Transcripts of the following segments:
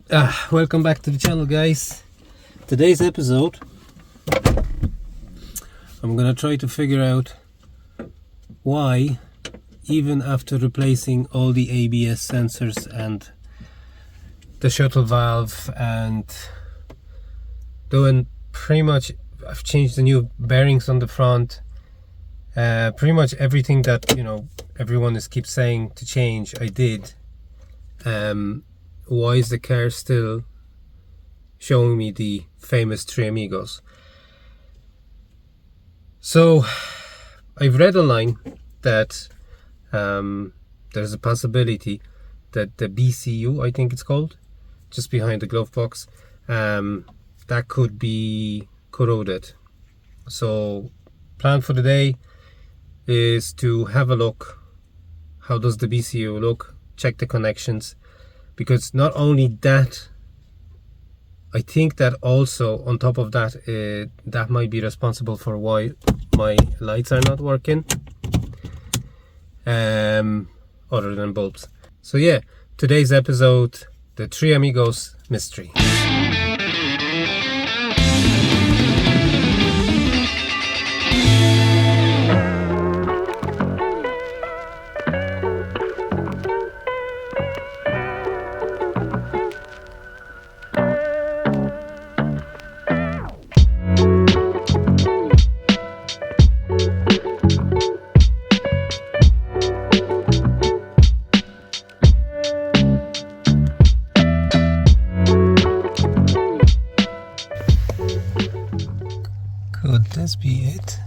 Welcome back to the channel, guys. Today's episode, I'm gonna try to figure out why, even after replacing all the ABS sensors and the shuttle valve and doing pretty much, I've changed the new bearings on the front, pretty much everything that everyone keeps saying to change, I did. Why is the car still showing me the famous Three Amigos? So I've read online that there's a possibility that the BCU, I think it's called, just behind the glove box, that could be corroded. So plan for the day is to have a look. How does the BCU look? Check the connections, because not only that, I think that also on top of that, that might be responsible for why my lights are not working, other than bulbs. So yeah, today's episode, the Three Amigos mystery. Could this be it?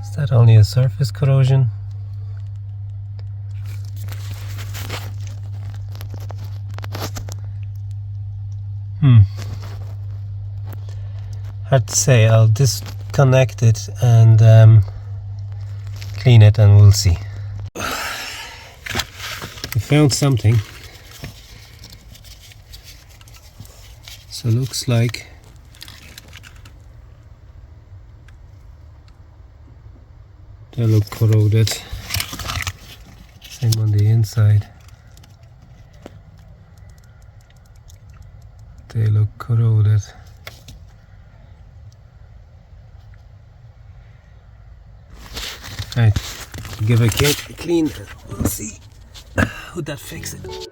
Is that only a surface corrosion? Hard to say. I'll disconnect it and clean it and we'll see. I found something. So looks like they look corroded. Same on the inside. They look corroded. Right, give a clean. We'll see. Would that fix it?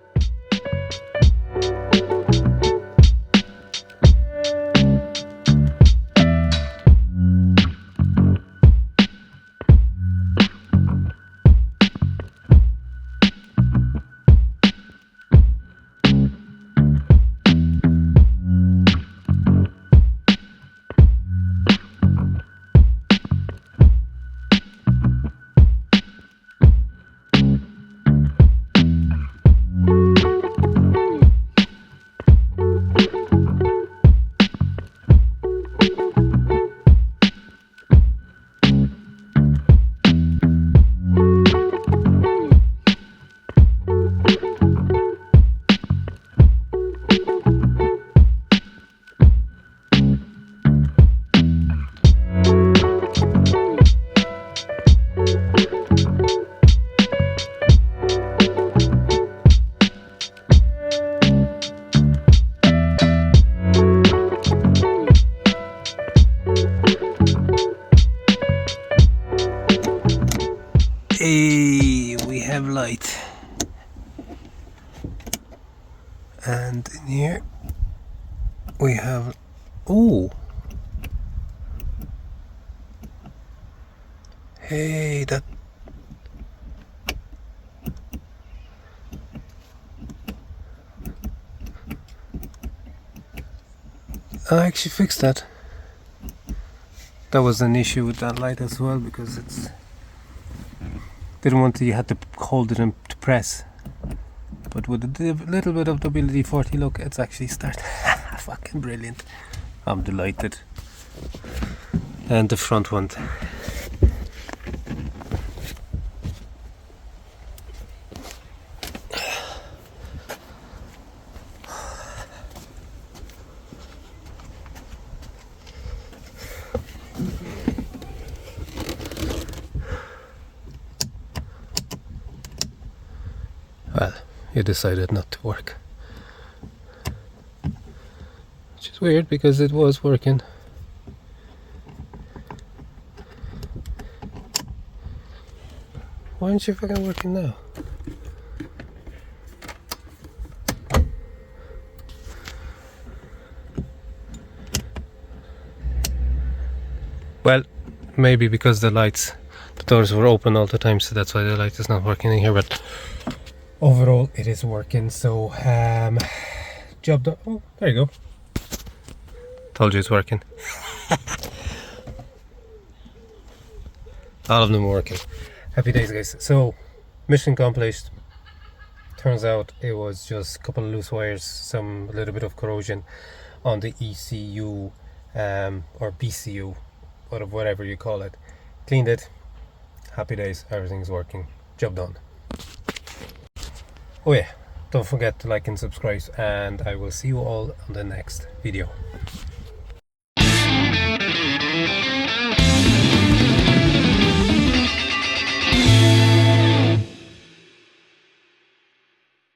Hey, we have light, and in here we have, oh, hey, that I actually fixed that. That was an issue with that light as well, because it's didn't want to, you had to hold it and to press, but with a little bit of WD-40, look, it's actually started. Fucking brilliant. I'm delighted. And the front one, Well, it decided not to work. Which is weird because it was working. Why aren't you fucking working now? Well, maybe because the doors were open all the time, so that's why the light is not working in here, but overall it is working. So job done. Oh, there you go. Told you it's working. All of them are working. Happy days, guys. So mission accomplished. Turns out it was just a couple of loose wires, a little bit of corrosion on the ECU or BCU, whatever you call it. Cleaned it. Happy days, everything's working. Job done. Oh yeah, don't forget to like and subscribe, and I will see you all on the next video.